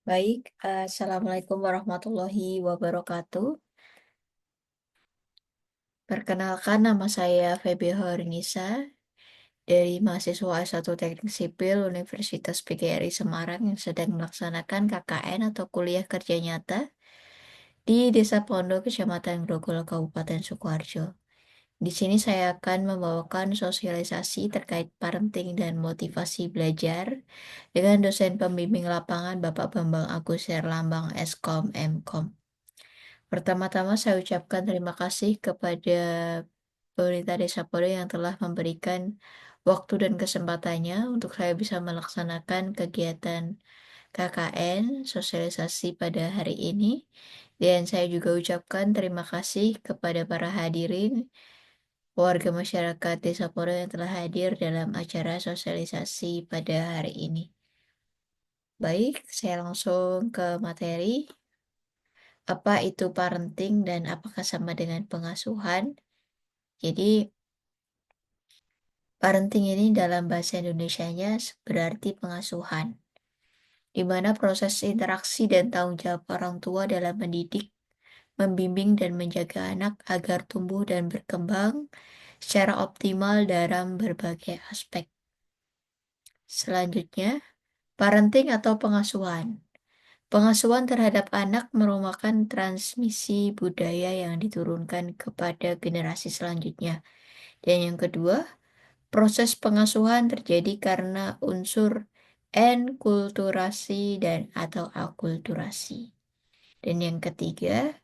Baik, assalamualaikum warahmatullahi wabarakatuh. Perkenalkan, nama saya Feby Horinisa dari mahasiswa S1 Teknik Sipil Universitas PGRI Semarang yang sedang melaksanakan KKN atau kuliah kerja nyata di Desa Pondok, Kecamatan Grogol, Kabupaten Sukoharjo. Di sini saya akan membawakan sosialisasi terkait parenting dan motivasi belajar dengan dosen pembimbing lapangan Bapak Bambang Agus Herlambang Eskom Mkom. Pertama-tama saya ucapkan terima kasih kepada pemerintah Desa Podo yang telah memberikan waktu dan kesempatannya untuk saya bisa melaksanakan kegiatan KKN sosialisasi pada hari ini. Dan saya juga ucapkan terima kasih kepada para hadirin, warga masyarakat Desa Podo yang telah hadir dalam acara sosialisasi pada hari ini. Baik, saya langsung ke materi. Apa itu parenting dan apakah sama dengan pengasuhan? Jadi, parenting ini dalam bahasa Indonesianya berarti pengasuhan, di mana proses interaksi dan tanggung jawab orang tua dalam mendidik, membimbing, dan menjaga anak agar tumbuh dan berkembang secara optimal dalam berbagai aspek. Selanjutnya, parenting atau pengasuhan. Pengasuhan terhadap anak merupakan transmisi budaya yang diturunkan kepada generasi selanjutnya. Dan yang kedua, proses pengasuhan terjadi karena unsur enkulturasi dan atau akulturasi. Dan yang ketiga,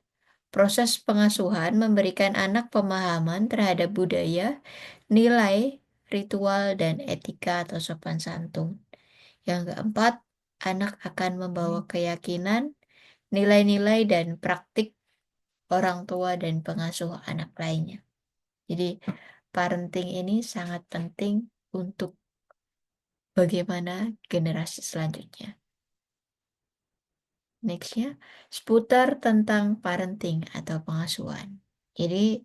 proses pengasuhan memberikan anak pemahaman terhadap budaya, nilai, ritual, dan etika atau sopan santun. Yang keempat, anak akan membawa keyakinan, nilai-nilai, dan praktik orang tua dan pengasuh anak lainnya. Jadi, parenting ini sangat penting untuk bagaimana generasi selanjutnya. Nextnya, seputar tentang parenting atau pengasuhan. Jadi,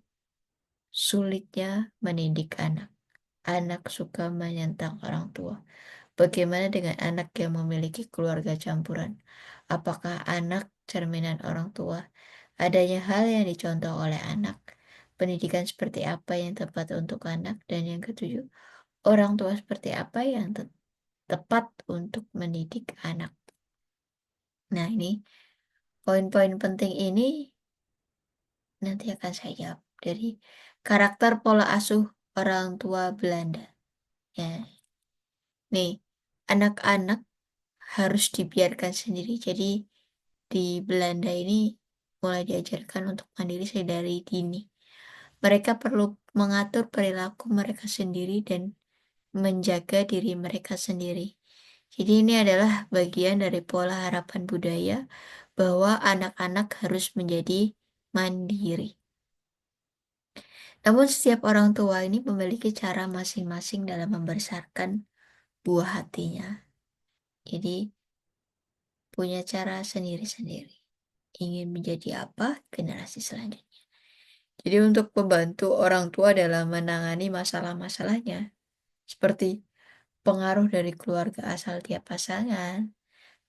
sulitnya mendidik anak. Anak suka menentang orang tua. Bagaimana dengan anak yang memiliki keluarga campuran? Apakah anak cerminan orang tua? Adanya hal yang dicontoh oleh anak. Pendidikan seperti apa yang tepat untuk anak? Dan yang ketujuh, orang tua seperti apa yang tepat untuk mendidik anak. Nah, ini poin-poin penting ini nanti akan saya jawab dari karakter pola asuh orang tua Belanda. Ya, nih, anak-anak harus dibiarkan sendiri. Jadi di Belanda ini mulai diajarkan untuk mandiri dari dini. Mereka perlu mengatur perilaku mereka sendiri dan menjaga diri mereka sendiri. Jadi ini adalah bagian dari pola harapan budaya bahwa anak-anak harus menjadi mandiri. Namun setiap orang tua ini memiliki cara masing-masing dalam membesarkan buah hatinya. Jadi punya cara sendiri-sendiri. Ingin menjadi apa generasi selanjutnya. Jadi untuk membantu orang tua dalam menangani masalah-masalahnya, seperti pengaruh dari keluarga asal tiap pasangan,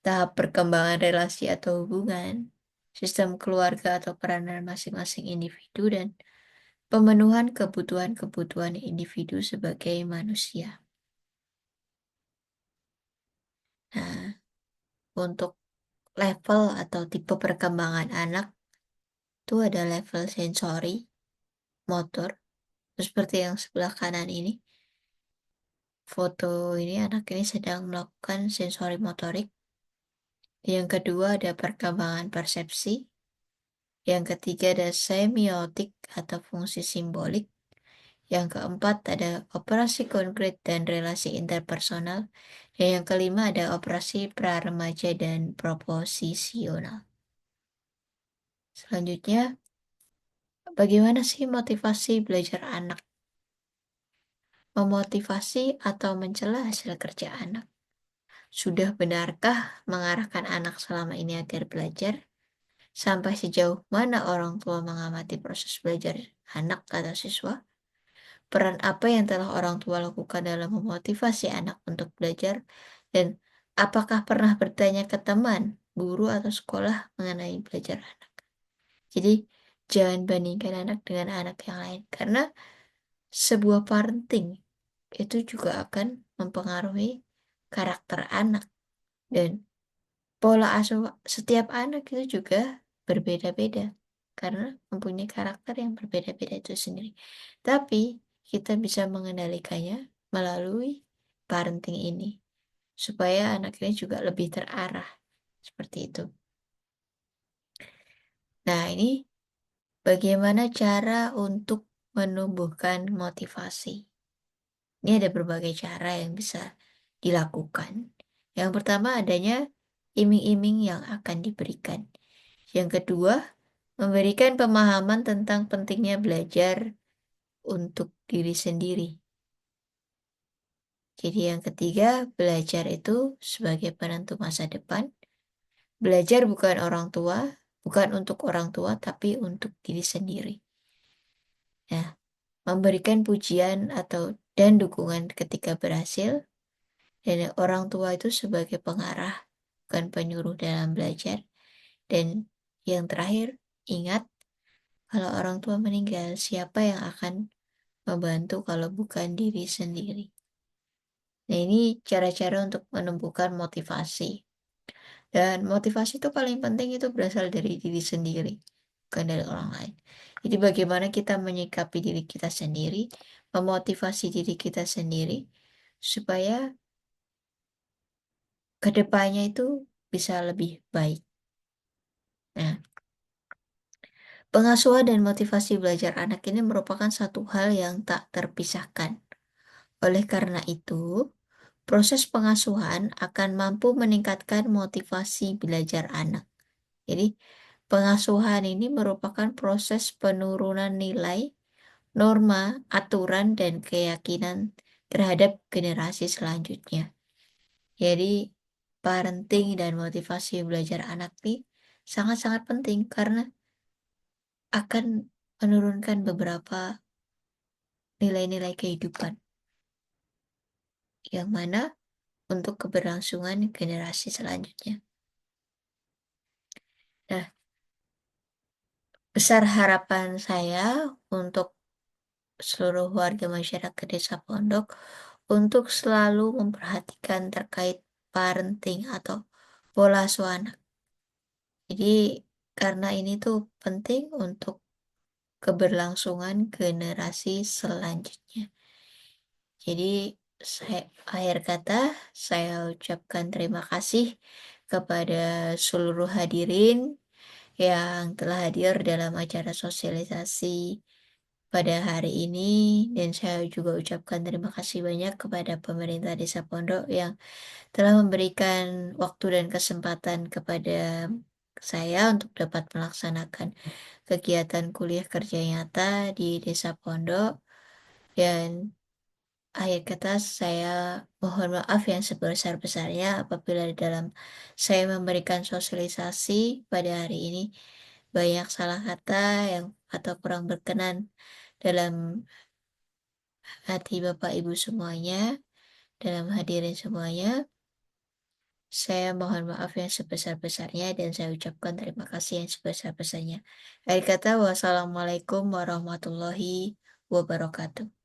tahap perkembangan relasi atau hubungan, sistem keluarga atau peranan masing-masing individu, dan pemenuhan kebutuhan-kebutuhan individu sebagai manusia. Nah, untuk level atau tipe perkembangan anak itu ada level sensori, motor, seperti yang sebelah kanan ini. Foto ini anak ini sedang melakukan sensori motorik. Yang kedua ada perkembangan persepsi. Yang ketiga ada semiotik atau fungsi simbolik. Yang keempat ada operasi konkret dan relasi interpersonal. Dan yang kelima ada operasi pra-remaja dan proposisional. Selanjutnya, bagaimana sih motivasi belajar anak? Memotivasi atau mencela hasil kerja anak? Sudah benarkah mengarahkan anak selama ini agar belajar? Sampai sejauh mana orang tua mengamati proses belajar anak atau siswa? Peran apa yang telah orang tua lakukan dalam memotivasi anak untuk belajar? Dan apakah pernah bertanya ke teman guru atau sekolah mengenai belajar anak. Jadi jangan bandingkan anak dengan anak yang lain karena sebuah parenting itu juga akan mempengaruhi karakter anak dan pola asuh setiap anak itu juga berbeda-beda karena mempunyai karakter yang berbeda-beda itu sendiri. Tapi kita bisa mengendalikannya melalui parenting ini supaya anak ini juga lebih terarah seperti itu. Nah, ini bagaimana cara untuk menumbuhkan motivasi. Ini ada berbagai cara yang bisa dilakukan. Yang pertama adanya iming-iming yang akan diberikan. Yang kedua, memberikan pemahaman tentang pentingnya belajar untuk diri sendiri. Jadi yang ketiga, belajar itu sebagai penentu masa depan. Belajar bukan orang tua, bukan untuk orang tua, tapi untuk diri sendiri. Nah, memberikan pujian atau dan dukungan ketika berhasil, dan orang tua itu sebagai pengarah, bukan penyuruh dalam belajar. Dan yang terakhir, ingat kalau orang tua meninggal, siapa yang akan membantu kalau bukan diri sendiri. Nah, ini cara-cara untuk menumbuhkan motivasi. Dan motivasi itu paling penting itu berasal dari diri sendiri, bukan dari orang lain. Jadi bagaimana kita menyikapi diri kita sendiri, memotivasi diri kita sendiri, supaya kedepannya itu bisa lebih baik. Nah, pengasuhan dan motivasi belajar anak ini merupakan satu hal yang tak terpisahkan. Oleh karena itu, proses pengasuhan akan mampu meningkatkan motivasi belajar anak. Jadi, pengasuhan ini merupakan proses penurunan nilai, norma, aturan, dan keyakinan terhadap generasi selanjutnya. Jadi, parenting dan motivasi belajar anak ini sangat-sangat penting karena akan menurunkan beberapa nilai-nilai kehidupan yang mana untuk keberlangsungan generasi selanjutnya. Nah, besar harapan saya untuk seluruh warga masyarakat Desa Pondok untuk selalu memperhatikan terkait parenting atau pola asuh anak. Jadi karena ini tuh penting untuk keberlangsungan generasi selanjutnya. Jadi akhir kata saya ucapkan terima kasih kepada seluruh hadirin yang telah hadir dalam acara sosialisasi pada hari ini dan saya juga ucapkan terima kasih banyak kepada pemerintah Desa Pondok yang telah memberikan waktu dan kesempatan kepada saya untuk dapat melaksanakan kegiatan kuliah kerja nyata di Desa Pondok dan akhir kata saya mohon maaf yang sebesar-besarnya apabila dalam saya memberikan sosialisasi pada hari ini banyak salah kata yang atau kurang berkenan dalam hati Bapak Ibu semuanya, dalam hadirin semuanya. Saya mohon maaf yang sebesar-besarnya dan saya ucapkan terima kasih yang sebesar-besarnya. Akhir kata, wassalamualaikum warahmatullahi wabarakatuh.